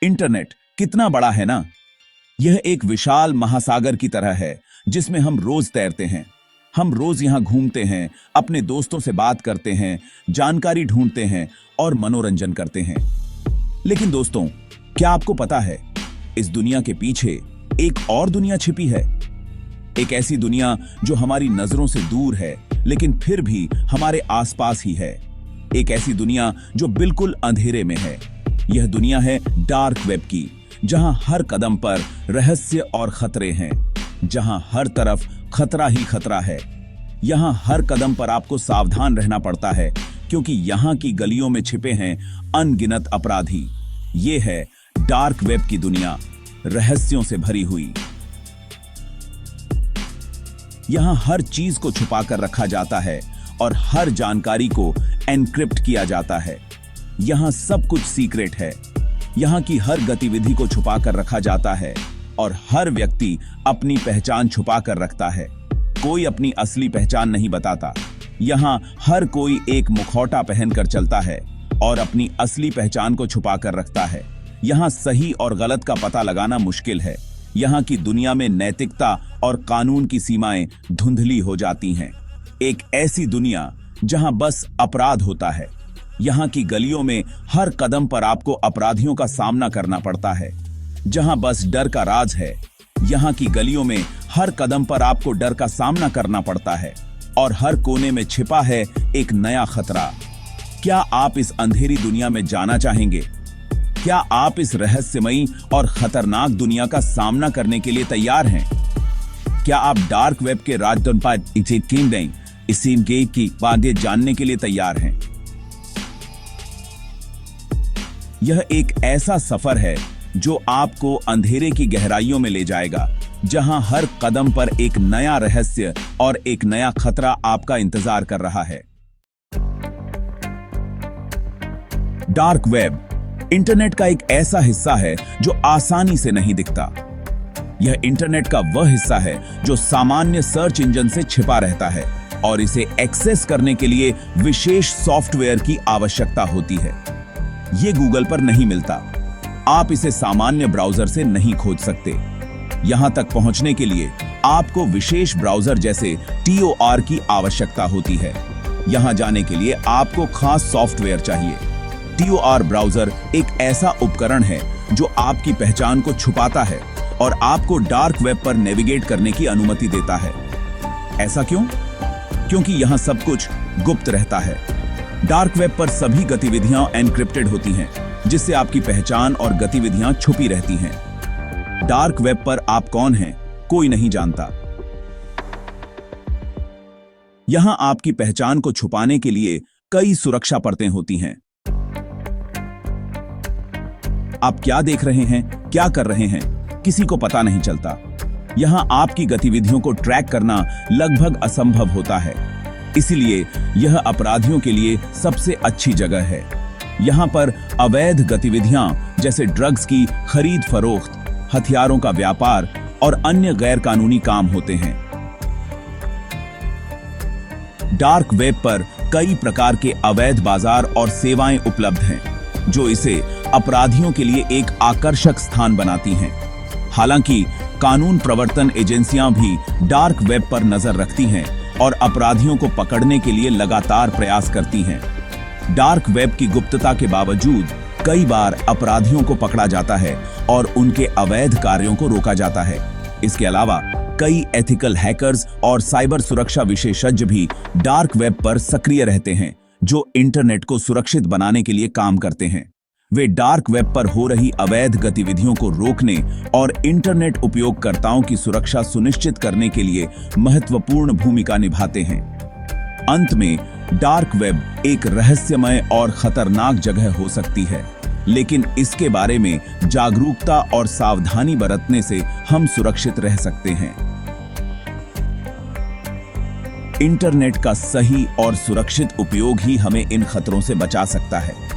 Internet कितना बड़ा है ना। यह एक विशाल महासागर की तरह है जिसमें हम रोज तैरते हैं। हम रोज यहां घूमते हैं, अपने दोस्तों से बात करते हैं, जानकारी ढूंढते हैं और मनोरंजन करते हैं। लेकिन दोस्तों, क्या आपको पता है, इस दुनिया के पीछे एक और दुनिया छिपी है। एक ऐसी दुनिया जो हमारी नजरों से दूर है लेकिन फिर भी हमारे आसपास ही है। एक ऐसी दुनिया जो बिल्कुल अंधेरे में है। यह दुनिया है डार्क वेब की, जहां हर कदम पर रहस्य और खतरे हैं, जहां हर तरफ खतरा ही खतरा है। यहां हर कदम पर आपको सावधान रहना पड़ता है, क्योंकि यहां की गलियों में छिपे हैं अनगिनत अपराधी। ये है डार्क वेब की दुनिया, रहस्यों से भरी हुई। यहां हर चीज को छुपाकर रखा जाता है और हर जानकारी को एनक्रिप्ट किया जाता है। यहां सब कुछ सीक्रेट है। यहां की हर गतिविधि को छुपाकर रखा जाता है और हर व्यक्ति अपनी पहचान छुपाकर रखता है। कोई अपनी असली पहचान नहीं बताता। यहां हर कोई एक मुखौटा पहनकर चलता है और अपनी असली पहचान को छुपाकर रखता है। यहां सही और गलत का पता लगाना मुश्किल है। यहां की दुनिया में नैतिकता और कानून की सीमाएं धुंधली हो जाती हैं। एक ऐसी दुनिया जहां बस अपराध होता है। यहां की गलियों में हर कदम पर आपको अपराधियों का सामना करना पड़ता है, जहां बस डर का राज है। यहां की गलियों में हर कदम पर आपको डर का सामना करना पड़ता है और हर कोने में छिपा है एक नया खतरा। क्या आप इस अंधेरी दुनिया में जाना चाहेंगे? क्या आप इस रहस्यमयी और खतरनाक दुनिया का सामना करने के लिए तैयार हैं? क्या आप डार्क वेब के की बातें जानने के लिए तैयार हैं? यह एक ऐसा सफर है जो आपको अंधेरे की गहराइयों में ले जाएगा, जहां हर कदम पर एक नया रहस्य और एक नया खतरा आपका इंतजार कर रहा है। डार्क वेब इंटरनेट का एक ऐसा हिस्सा है जो आसानी से नहीं दिखता। यह इंटरनेट का वह हिस्सा है जो सामान्य सर्च इंजन से छिपा रहता है और इसे एक्सेस करने के लिए विशेष सॉफ्टवेयर की आवश्यकता होती है। यह गूगल पर नहीं मिलता। आप इसे सामान्य ब्राउजर से नहीं खोज सकते। यहां तक पहुंचने के लिए आपको विशेष ब्राउजर जैसे TOR की आवश्यकता होती है। यहां जाने के लिए आपको खास सॉफ्टवेयर चाहिए। TOR ब्राउजर एक ऐसा उपकरण है जो आपकी पहचान को छुपाता है और आपको डार्क वेब पर नेविगेट करने की अनुमति देता है। ऐसा क्यों? क्योंकि यहां सब कुछ गुप्त रहता है। डार्क वेब पर सभी गतिविधियां एनक्रिप्टेड होती हैं, जिससे आपकी पहचान और गतिविधियां छुपी रहती हैं। डार्क वेब पर आप कौन हैं, कोई नहीं जानता। यहां आपकी पहचान को छुपाने के लिए कई सुरक्षा परतें होती हैं। आप क्या देख रहे हैं, क्या कर रहे हैं, किसी को पता नहीं चलता। यहां आपकी गतिविधियों को ट्रैक करना लगभग असंभव होता है। इसलिए यह अपराधियों के लिए सबसे अच्छी जगह है। यहां पर अवैध गतिविधियां जैसे ड्रग्स की खरीद फरोख्त, हथियारों का व्यापार और अन्य गैर कानूनी काम होते हैं। डार्क वेब पर कई प्रकार के अवैध बाजार और सेवाएं उपलब्ध हैं, जो इसे अपराधियों के लिए एक आकर्षक स्थान बनाती हैं। हालांकि कानून प्रवर्तन एजेंसियां भी डार्क वेब पर नजर रखती हैं और अपराधियों को पकड़ने के लिए लगातार प्रयास करती हैं। डार्क वेब की गुप्तता के बावजूद कई बार अपराधियों को पकड़ा जाता है और उनके अवैध कार्यों को रोका जाता है। इसके अलावा कई एथिकल हैकर्स और साइबर सुरक्षा विशेषज्ञ भी डार्क वेब पर सक्रिय रहते हैं, जो इंटरनेट को सुरक्षित बनाने के लिए काम करते हैं। वे डार्क वेब पर हो रही अवैध गतिविधियों को रोकने और इंटरनेट उपयोगकर्ताओं की सुरक्षा सुनिश्चित करने के लिए महत्वपूर्ण भूमिका निभाते हैं। अंत में, डार्क वेब एक रहस्यमय और खतरनाक जगह हो सकती है, लेकिन इसके बारे में जागरूकता और सावधानी बरतने से हम सुरक्षित रह सकते हैं। इंटरनेट का सही और सुरक्षित उपयोग ही हमें इन खतरों से बचा सकता है।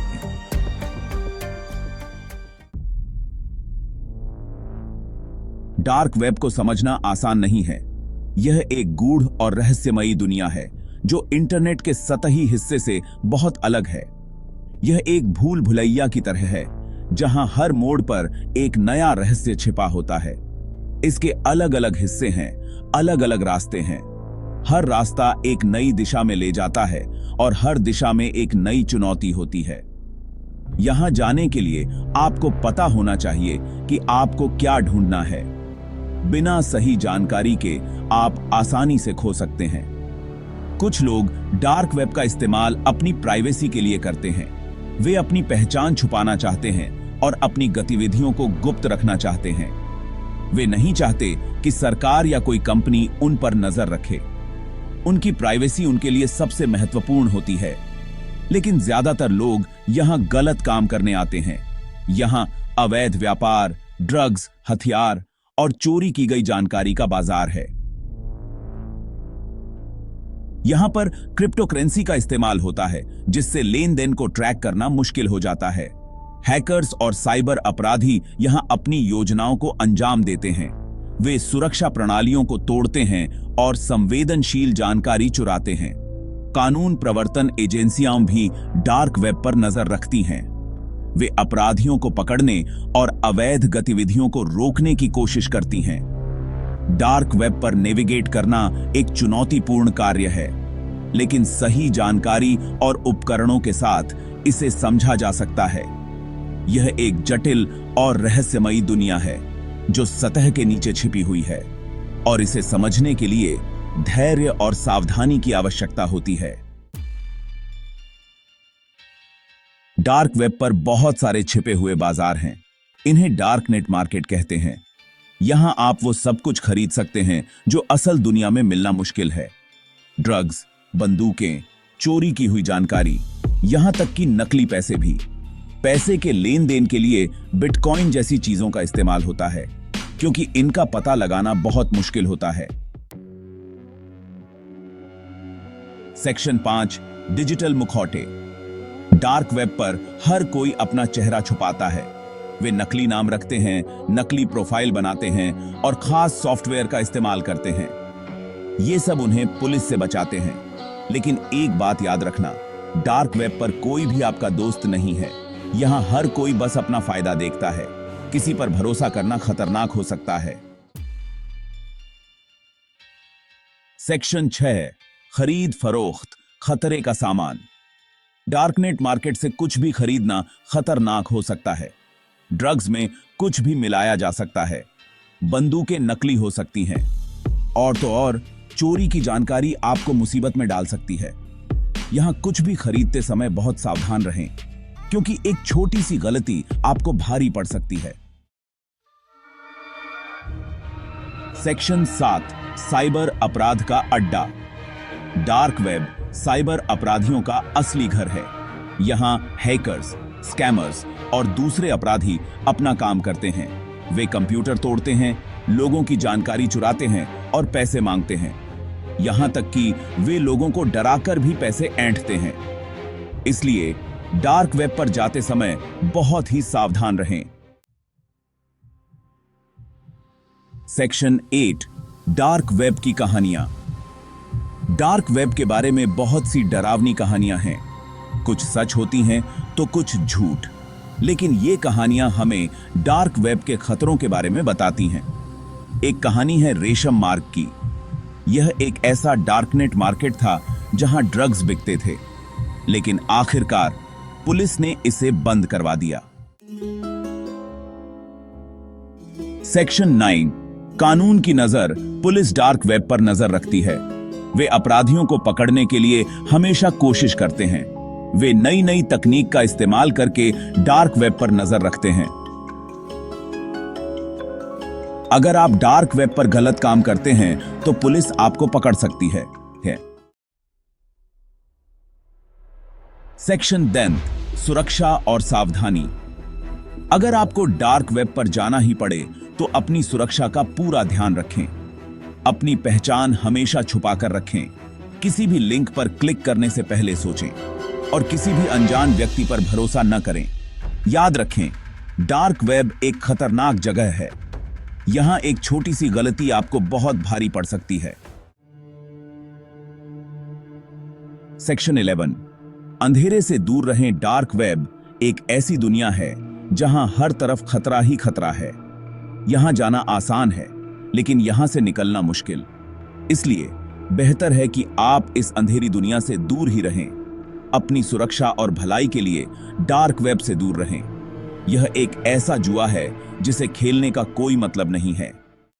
डार्क वेब को समझना आसान नहीं है। यह एक गूढ़ और रहस्यमयी दुनिया है जो इंटरनेट के सतही हिस्से से बहुत अलग है। यह एक भूल भुलैया की तरह है जहां हर मोड़ पर एक नया रहस्य छिपा होता है। इसके अलग अलग हिस्से हैं, अलग अलग रास्ते हैं। हर रास्ता एक नई दिशा में ले जाता है और हर दिशा में एक नई चुनौती होती है। यहां जाने के लिए आपको पता होना चाहिए कि आपको क्या ढूंढना है। बिना सही जानकारी के आप आसानी से खो सकते हैं। कुछ लोग डार्क वेब का इस्तेमाल अपनी प्राइवेसी के लिए करते हैं। वे अपनी पहचान छुपाना चाहते हैं और अपनी गतिविधियों को गुप्त रखना चाहते हैं। वे नहीं चाहते कि सरकार या कोई कंपनी उन पर नजर रखे। उनकी प्राइवेसी उनके लिए सबसे महत्वपूर्ण होती है। लेकिन ज्यादातर लोग यहां गलत काम करने आते हैं। यहां अवैध व्यापार, ड्रग्स, हथियार और चोरी की गई जानकारी का बाजार है। यहां पर क्रिप्टो करेंसी का इस्तेमाल होता है, जिससे लेन देन को ट्रैक करना मुश्किल हो जाता है। हैकर्स और साइबर अपराधी यहां अपनी योजनाओं को अंजाम देते हैं। वे सुरक्षा प्रणालियों को तोड़ते हैं और संवेदनशील जानकारी चुराते हैं। कानून प्रवर्तन एजेंसियां भी डार्क वेब पर नजर रखती हैं। वे अपराधियों को पकड़ने और अवैध गतिविधियों को रोकने की कोशिश करती हैं। डार्क वेब पर नेविगेट करना एक चुनौतीपूर्ण कार्य है, लेकिन सही जानकारी और उपकरणों के साथ इसे समझा जा सकता है। यह एक जटिल और रहस्यमयी दुनिया है जो सतह के नीचे छिपी हुई है, और इसे समझने के लिए धैर्य और सावधानी की आवश्यकता होती है। डार्क वेब पर बहुत सारे छिपे हुए बाजार हैं। इन्हें डार्क नेट मार्केट कहते हैं। यहां आप वो सब कुछ खरीद सकते हैं जो असल दुनिया में मिलना मुश्किल है। ड्रग्स, बंदूकें, चोरी की हुई जानकारी, यहां तक कि नकली पैसे भी। पैसे के लेन देन के लिए बिटकॉइन जैसी चीजों का इस्तेमाल होता है, क्योंकि इनका पता लगाना बहुत मुश्किल होता है। सेक्शन 5, डिजिटल मुखौटे। डार्क वेब पर हर कोई अपना चेहरा छुपाता है। वे नकली नाम रखते हैं, नकली प्रोफाइल बनाते हैं और खास सॉफ्टवेयर का इस्तेमाल करते हैं। ये सब उन्हें पुलिस से बचाते हैं। लेकिन एक बात याद रखना, डार्क वेब पर कोई भी आपका दोस्त नहीं है। यहां हर कोई बस अपना फायदा देखता है। किसी पर भरोसा करना खतरनाक हो सकता है। सेक्शन 6, खरीद फरोख्त, खतरे का सामान। डार्कनेट मार्केट से कुछ भी खरीदना खतरनाक हो सकता है। ड्रग्स में कुछ भी मिलाया जा सकता है। बंदूकें नकली हो सकती हैं, और तो और चोरी की जानकारी आपको मुसीबत में डाल सकती है। यहां कुछ भी खरीदते समय बहुत सावधान रहें, क्योंकि एक छोटी सी गलती आपको भारी पड़ सकती है। सेक्शन 7, साइबर अपराध का अड्डा। डार्क वेब साइबर अपराधियों का असली घर है। यहां हैकर्स, स्कैमर्स और दूसरे अपराधी अपना काम करते हैं। वे कंप्यूटर तोड़ते हैं, लोगों की जानकारी चुराते हैं और पैसे मांगते हैं। यहां तक कि वे लोगों को डराकर भी पैसे ऐंठते हैं। इसलिए डार्क वेब पर जाते समय बहुत ही सावधान रहें। सेक्शन 8, डार्क वेब की कहानियां। डार्क वेब के बारे में बहुत सी डरावनी कहानियां हैं। कुछ सच होती हैं तो कुछ झूठ, लेकिन ये कहानियां हमें डार्क वेब के खतरों के बारे में बताती हैं। एक कहानी है रेशम मार्ग की। यह एक ऐसा डार्कनेट मार्केट था जहां ड्रग्स बिकते थे, लेकिन आखिरकार पुलिस ने इसे बंद करवा दिया। सेक्शन 9, कानून की नजर। पुलिस डार्क वेब पर नजर रखती है। वे अपराधियों को पकड़ने के लिए हमेशा कोशिश करते हैं। वे नई नई तकनीक का इस्तेमाल करके डार्क वेब पर नजर रखते हैं। अगर आप डार्क वेब पर गलत काम करते हैं तो पुलिस आपको पकड़ सकती है। सेक्शन 10, सुरक्षा और सावधानी। अगर आपको डार्क वेब पर जाना ही पड़े तो अपनी सुरक्षा का पूरा ध्यान रखें। अपनी पहचान हमेशा छुपाकर रखें। किसी भी लिंक पर क्लिक करने से पहले सोचें और किसी भी अनजान व्यक्ति पर भरोसा न करें। याद रखें, डार्क वेब एक खतरनाक जगह है। यहां एक छोटी सी गलती आपको बहुत भारी पड़ सकती है। सेक्शन 11, अंधेरे से दूर रहें। डार्क वेब एक ऐसी दुनिया है जहां हर तरफ खतरा ही खतरा है। यहां जाना आसान है, लेकिन यहां से निकलना मुश्किल। इसलिए बेहतर है कि आप इस अंधेरी दुनिया से दूर ही रहें। अपनी सुरक्षा और भलाई के लिए डार्क वेब से दूर रहें। यह एक ऐसा जुआ है जिसे खेलने का कोई मतलब नहीं है।